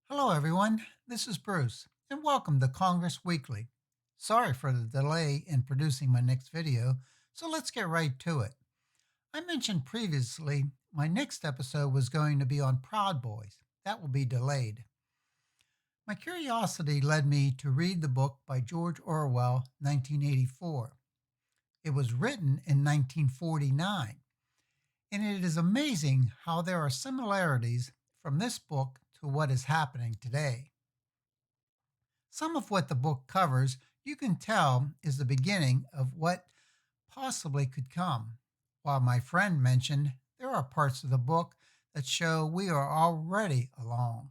Hello, everyone. This is Bruce, and welcome to Congress Weekly. Sorry for the delay in producing my next video, so let's get right to it. I mentioned previously my next episode was going to be on Proud Boys. That will be delayed. My curiosity led me to read the book by George Orwell, 1984. It was written in 1949, and it is amazing how there are similarities from this book to what is happening today. Some of what the book covers, you can tell, is the beginning of what possibly could come, while my friend mentioned there are parts of the book that show we are already along.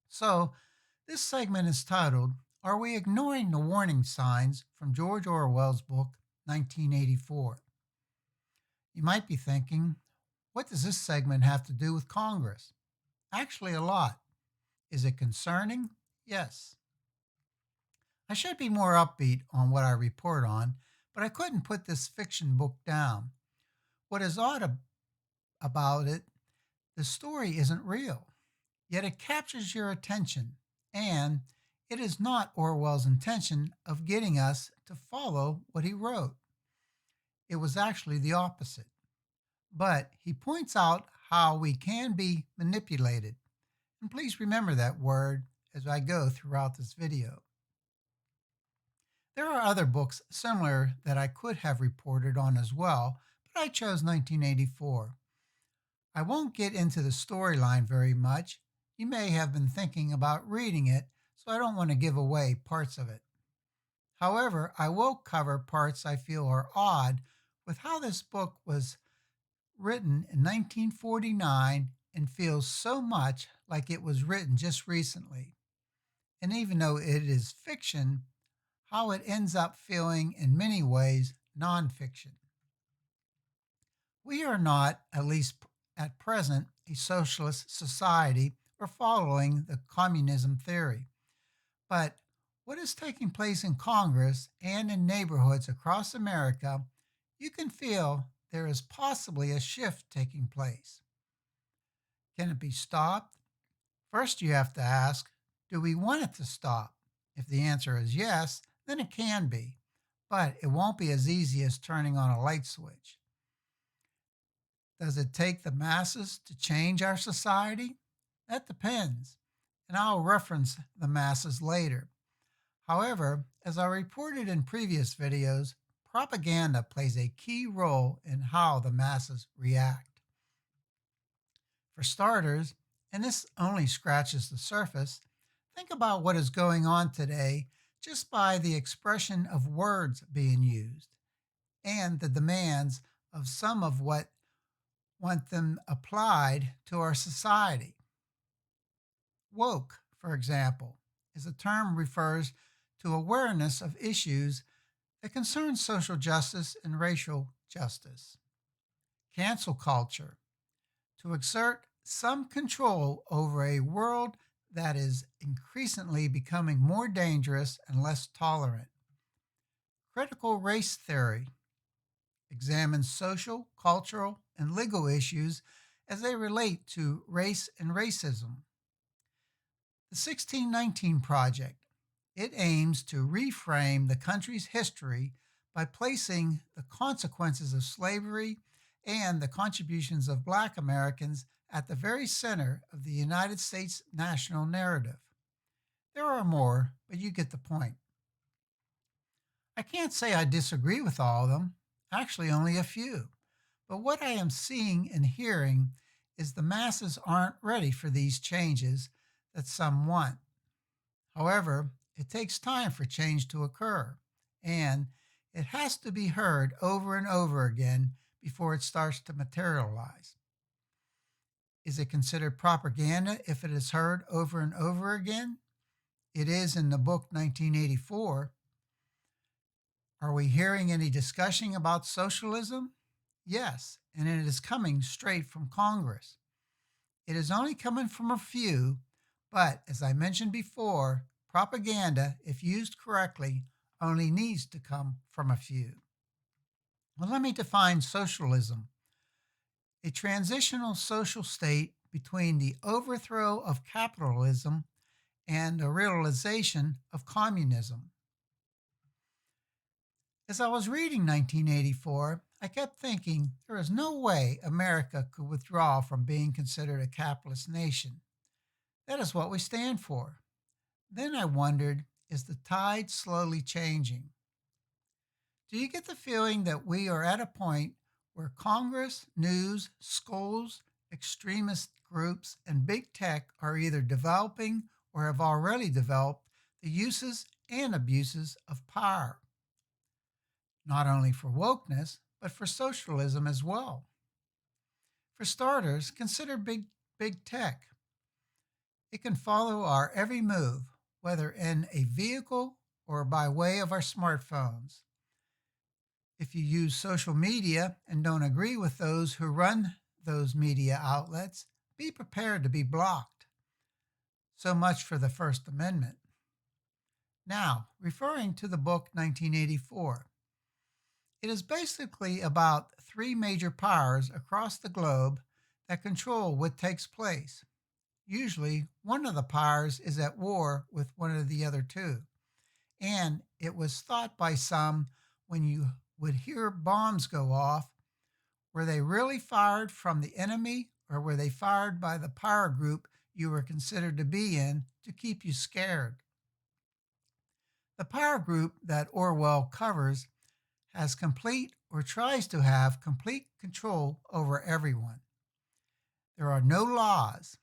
So, this segment is titled, Are We Ignoring the Warning Signs from George Orwell's book, 1984? You might be thinking, what does this segment have to do with Congress? Actually, a lot. Is it concerning? Yes. I should be more upbeat on what I report on, but I couldn't put this fiction book down. What is about it, the story isn't real, yet it captures your attention, and it is not Orwell's intention of getting us to follow what he wrote. It was actually the opposite. But he points out how we can be manipulated. And please remember that word as I go throughout this video. There are other books similar that I could have reported on as well, but I chose 1984. I won't get into the storyline very much. You may have been thinking about reading it, so I don't want to give away parts of it. However, I will cover parts I feel are odd with how this book was written in 1949 and feels so much like it was written just recently. And even though it is fiction, how it ends up feeling in many ways nonfiction. We are not, at least at present, a socialist society or following the communism theory. But what is taking place in Congress and in neighborhoods across America, you can feel there is possibly a shift taking place. Can it be stopped? First, you have to ask, do we want it to stop? If the answer is yes, then it can be, but it won't be as easy as turning on a light switch. Does it take the masses to change our society? That depends, and I'll reference the masses later. However, as I reported in previous videos, propaganda plays a key role in how the masses react. For starters, and this only scratches the surface, think about what is going on today just by the expression of words being used and the demands of some of what want them applied to our society. Woke, for example, is a term refers to awareness of issues that concern social justice and racial justice. Cancel culture, to exert some control over a world that is increasingly becoming more dangerous and less tolerant. Critical race theory examines social, cultural, and legal issues as they relate to race and racism. The 1619 Project. It aims to reframe the country's history by placing the consequences of slavery and the contributions of Black Americans at the very center of the United States national narrative. There are more, but you get the point. I can't say I disagree with all of them, actually, only a few. But what I am seeing and hearing is the masses aren't ready for these changes that some want. However, it takes time for change to occur, and it has to be heard over and over again before it starts to materialize. Is it considered propaganda if it is heard over and over again? It is in the book 1984. Are we hearing any discussion about socialism? Yes, and it is coming straight from Congress. It is only coming from a few, but as I mentioned before, propaganda, if used correctly, only needs to come from a few. Well, let me define socialism. A transitional social state between the overthrow of capitalism and the realization of communism. As I was reading 1984, I kept thinking there is no way America could withdraw from being considered a capitalist nation. That is what we stand for. Then I wondered, is the tide slowly changing? Do you get the feeling that we are at a point where Congress, news, schools, extremist groups, and big tech are either developing or have already developed the uses and abuses of power, not only for wokeness, but for socialism as well? For starters, consider big tech. It can follow our every move, whether in a vehicle or by way of our smartphones. If you use social media and don't agree with those who run those media outlets, be prepared to be blocked. So much for the First Amendment. Now, referring to the book 1984, it is basically about three major powers across the globe that control what takes place. Usually, one of the powers is at war with one of the other two. And it was thought by some, when you would hear bombs go off, were they really fired from the enemy, or were they fired by the power group you were considered to be in to keep you scared? The power group that Orwell covers has complete or tries to have complete control over everyone. There are no laws,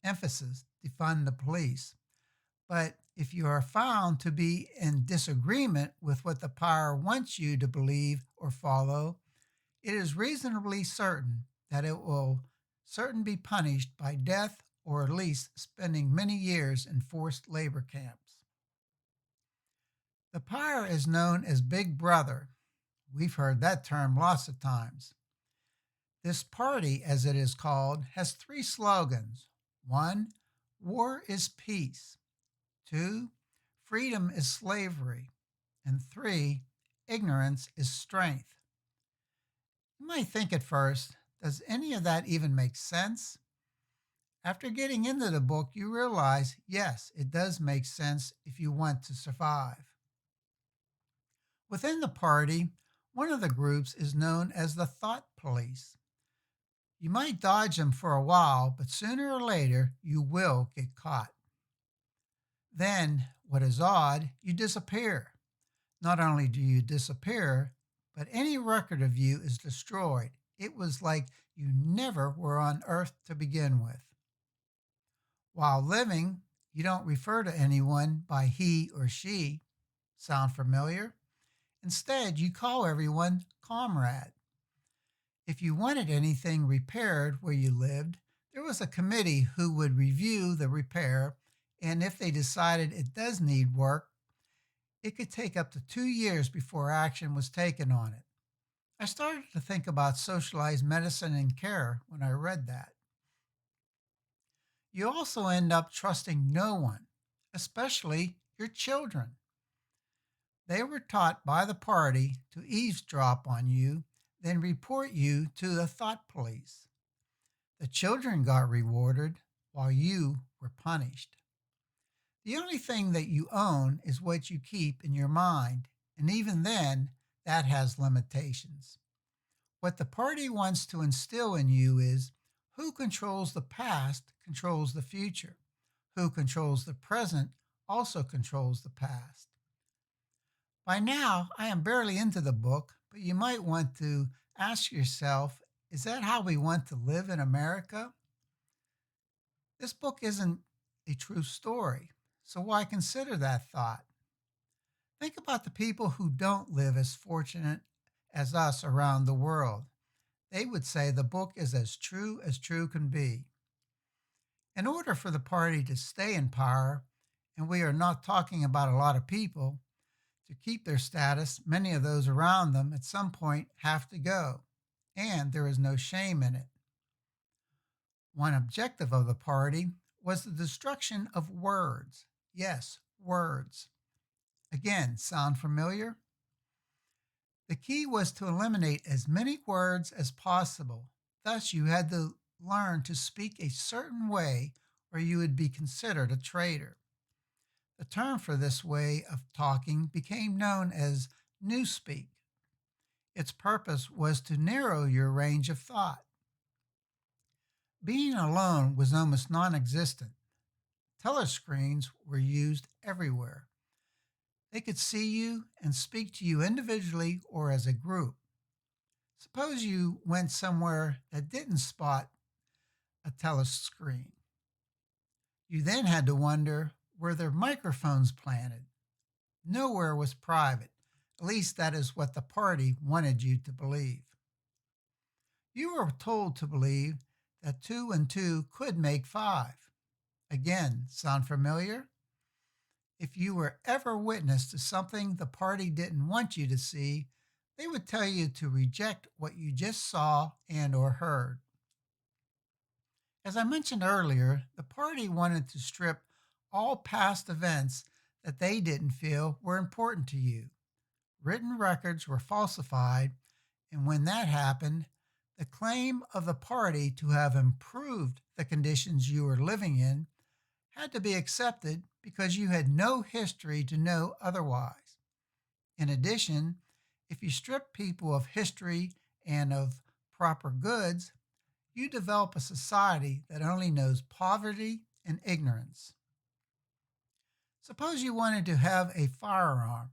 emphasis, defund the police. But if you are found to be in disagreement with what the power wants you to believe or follow, it is reasonably certain that it will certain be punished by death or at least spending many years in forced labor camps. The power is known as Big Brother. We've heard that term lots of times. This party, as it is called, has three slogans. 1, war is peace. 2, freedom is slavery. And 3, ignorance is strength. You might think at first, does any of that even make sense? After getting into the book, you realize, yes, it does make sense if you want to survive. Within the party, one of the groups is known as the thought police. You might dodge them for a while, but sooner or later, you will get caught. Then, what is odd, you disappear. Not only do you disappear, but any record of you is destroyed. It was like you never were on Earth to begin with. While living, you don't refer to anyone by he or she. Sound familiar? Instead, you call everyone comrade. If you wanted anything repaired where you lived, there was a committee who would review the repair, and if they decided it does need work, it could take up to 2 years before action was taken on it. I started to think about socialized medicine and care when I read that. You also end up trusting no one, especially your children. They were taught by the party to eavesdrop on you, then report you to the thought police. The children got rewarded while you were punished. The only thing that you own is what you keep in your mind, and even then, that has limitations. What the party wants to instill in you is who controls the past controls the future. Who controls the present also controls the past. By now, I am barely into the book, but you might want to ask yourself, is that how we want to live in America? This book isn't a true story, so why consider that thought? Think about the people who don't live as fortunate as us around the world. They would say the book is as true can be. In order for the party to stay in power, and we are not talking about a lot of people, to keep their status, many of those around them at some point have to go, and there is no shame in it. One objective of the party was the destruction of words. Yes, words. Again, sound familiar? The key was to eliminate as many words as possible. Thus, you had to learn to speak a certain way or you would be considered a traitor. The term for this way of talking became known as newspeak. Its purpose was to narrow your range of thought. Being alone was almost non existent. Telescreens were used everywhere. They could see you and speak to you individually or as a group. Suppose you went somewhere that didn't spot a telescreen. You then had to wonder, were there microphones planted? Nowhere was private. At least that is what the party wanted you to believe. You were told to believe that two and two could make five. Again, sound familiar? If you were ever witness to something the party didn't want you to see, they would tell you to reject what you just saw and or heard. As I mentioned earlier, the party wanted to strip all past events that they didn't feel were important to you. Written records were falsified, and when that happened, the claim of the party to have improved the conditions you were living in had to be accepted because you had no history to know otherwise. In addition, if you strip people of history and of proper goods, you develop a society that only knows poverty and ignorance. Suppose you wanted to have a firearm.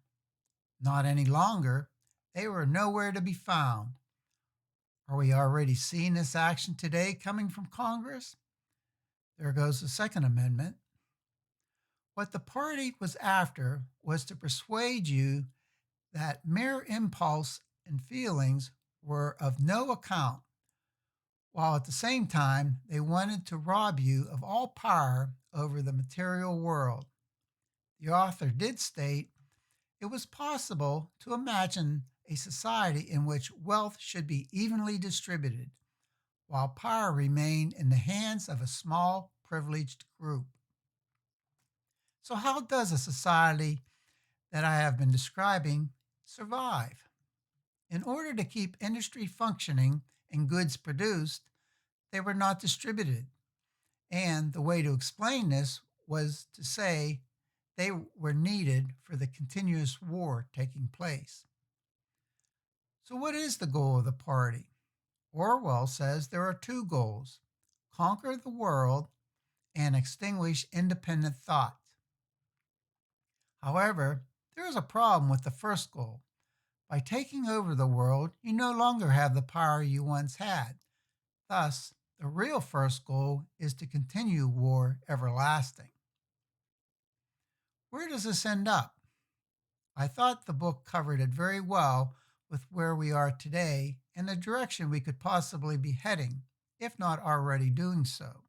Not any longer. They were nowhere to be found. Are we already seeing this action today coming from Congress? There goes the Second Amendment. What the party was after was to persuade you that mere impulse and feelings were of no account, while at the same time they wanted to rob you of all power over the material world. The author did state it was possible to imagine a society in which wealth should be evenly distributed, while power remained in the hands of a small, privileged group. So, how does a society that I have been describing survive? In order to keep industry functioning and goods produced, they were not distributed. And the way to explain this was to say they were needed for the continuous war taking place. So, what is the goal of the party? Orwell says there are two goals: conquer the world and extinguish independent thought. However, there is a problem with the first goal. By taking over the world, you no longer have the power you once had. Thus, the real first goal is to continue war everlasting. Where does this end up? I thought the book covered it very well with where we are today and the direction we could possibly be heading, if not already doing so.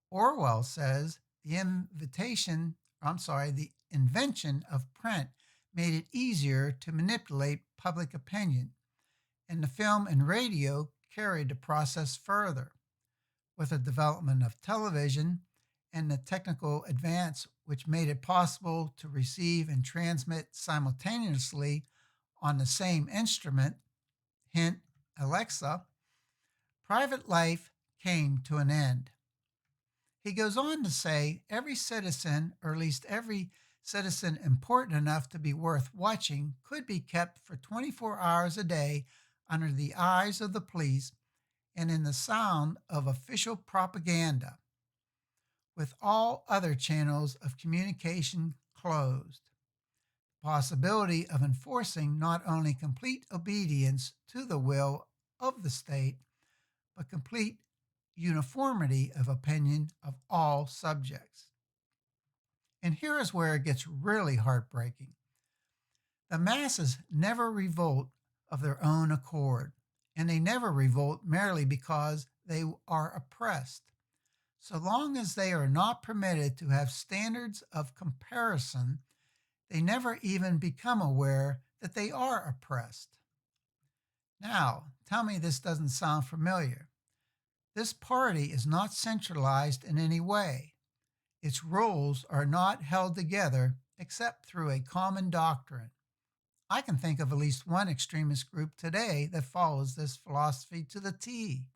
Orwell says the invention of print made it easier to manipulate public opinion, and the film and radio carried the process further. With the development of television and the technical advance which made it possible to receive and transmit simultaneously on the same instrument, hint Alexa, private life came to an end. He goes on to say every citizen, or at least every citizen important enough to be worth watching, could be kept for 24 hours a day under the eyes of the police and in the sound of official propaganda, with all other channels of communication closed. The possibility of enforcing not only complete obedience to the will of the state, but complete uniformity of opinion of all subjects. And here is where it gets really heartbreaking. The masses never revolt of their own accord, and they never revolt merely because they are oppressed. So long as they are not permitted to have standards of comparison, they never even become aware that they are oppressed. Now, tell me this doesn't sound familiar. This party is not centralized in any way. Its rules are not held together except through a common doctrine. I can think of at least one extremist group today that follows this philosophy to the T.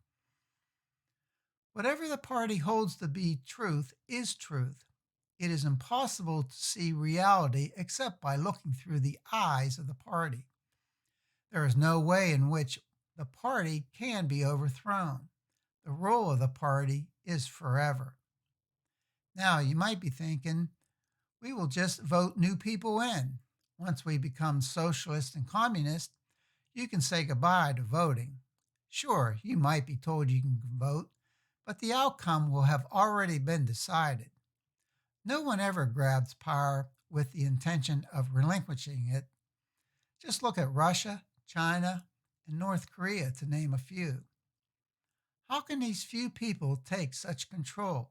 Whatever the party holds to be truth is truth. It is impossible to see reality except by looking through the eyes of the party. There is no way in which the party can be overthrown. The rule of the party is forever. Now, you might be thinking, we will just vote new people in. Once we become socialist and communist, you can say goodbye to voting. Sure, you might be told you can vote, but the outcome will have already been decided. No one ever grabs power with the intention of relinquishing it. Just look at Russia, China, and North Korea, to name a few. How can these few people take such control?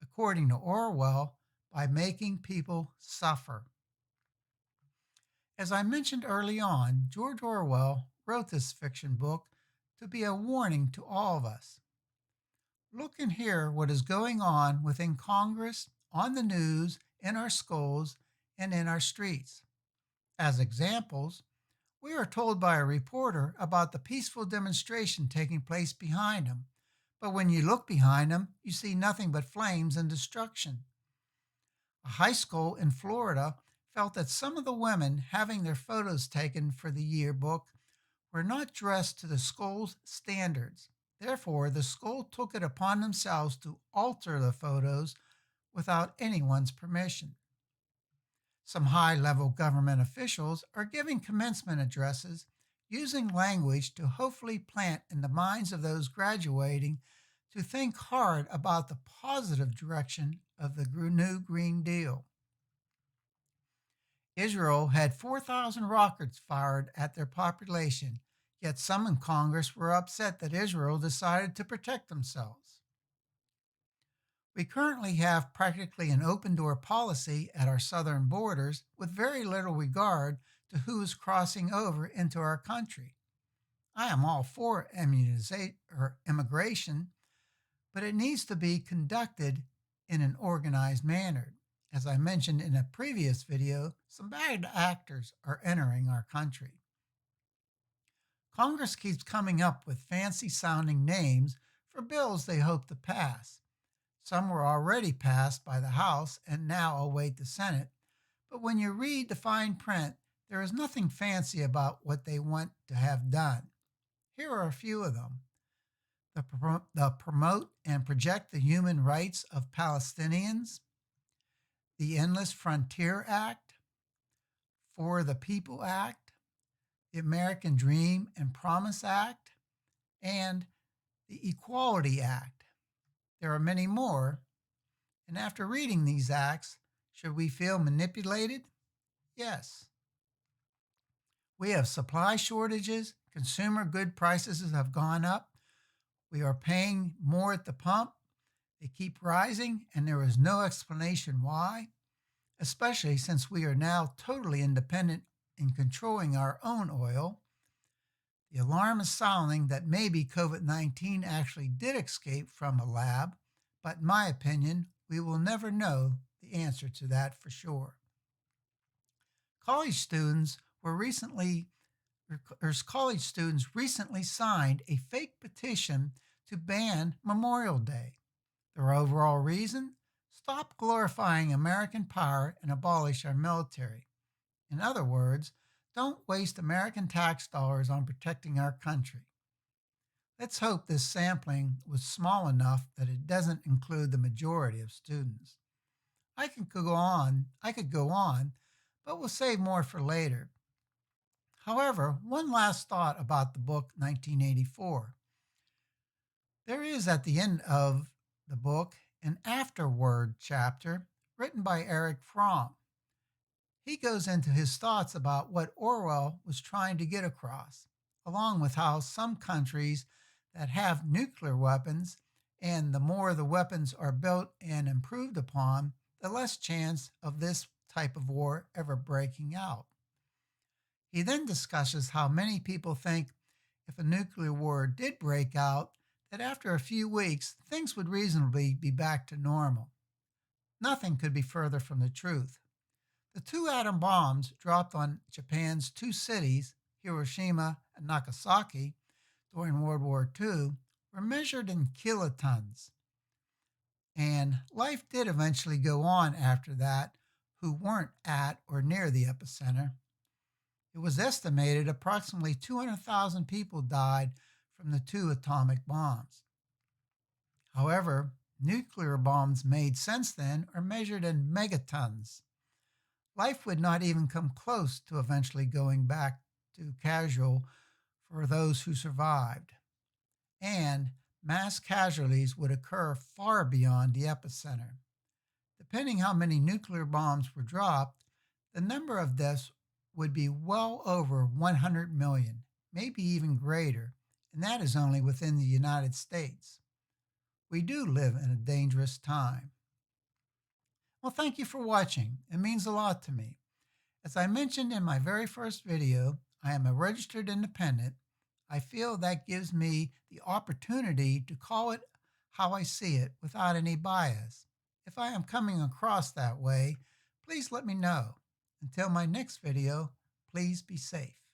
According to Orwell, by making people suffer. As I mentioned early on, George Orwell wrote this fiction book to be a warning to all of us. Look and hear what is going on within Congress, on the news, in our schools, and in our streets. As examples, we are told by a reporter about the peaceful demonstration taking place behind him. But when you look behind him, you see nothing but flames and destruction. A high school in Florida felt that some of the women having their photos taken for the yearbook were not dressed to the school's standards. Therefore, the school took it upon themselves to alter the photos without anyone's permission. Some high-level government officials are giving commencement addresses using language to hopefully plant in the minds of those graduating to think hard about the positive direction of the new Green Deal. Israel had 4,000 rockets fired at their population, yet some in Congress were upset that Israel decided to protect themselves. We currently have practically an open door policy at our southern borders with very little regard to who is crossing over into our country. I am all for immigration, but it needs to be conducted in an organized manner. As I mentioned in a previous video, some bad actors are entering our country. Congress keeps coming up with fancy sounding names for bills they hope to pass. Some were already passed by the House and now await the Senate, but when you read the fine print, there is nothing fancy about what they want to have done. Here are a few of them. The Promote and Project the Human Rights of Palestinians, the Endless Frontier Act, For the People Act, the American Dream and Promise Act, and the Equality Act. There are many more, and after reading these acts, should we feel manipulated? Yes. We have supply shortages, consumer good prices have gone up, we are paying more at the pump, they keep rising, and there is no explanation why, especially since we are now totally independent in controlling our own oil. The alarm is sounding that maybe COVID-19 actually did escape from a lab, but in my opinion, we will never know the answer to that for sure. College students recently signed a fake petition to ban Memorial Day. Their overall reason? Stop glorifying American power and abolish our military. In other words, don't waste American tax dollars on protecting our country. Let's hope this sampling was small enough that it doesn't include the majority of students. I could go on, but we'll save more for later. However, one last thought about the book 1984. There is at the end of the book an afterword chapter written by Erich Fromm. He goes into his thoughts about what Orwell was trying to get across, along with how some countries that have nuclear weapons, and the more the weapons are built and improved upon, the less chance of this type of war ever breaking out. He then discusses how many people think if a nuclear war did break out, that after a few weeks, things would reasonably be back to normal. Nothing could be further from the truth. The two atom bombs dropped on Japan's two cities, Hiroshima and Nagasaki, during World War II, were measured in kilotons. And life did eventually go on after that who weren't at or near the epicenter. It was estimated approximately 200,000 people died from the two atomic bombs. However, nuclear bombs made since then are measured in megatons. Life would not even come close to eventually going back to casual for those who survived. And mass casualties would occur far beyond the epicenter. Depending how many nuclear bombs were dropped, the number of deaths would be well over 100 million, maybe even greater, and that is only within the United States. We do live in a dangerous time. Well, thank you for watching. It means a lot to me. As I mentioned in my very first video, I am a registered independent. I feel that gives me the opportunity to call it how I see it without any bias. If I am coming across that way, please let me know. Until my next video, please be safe.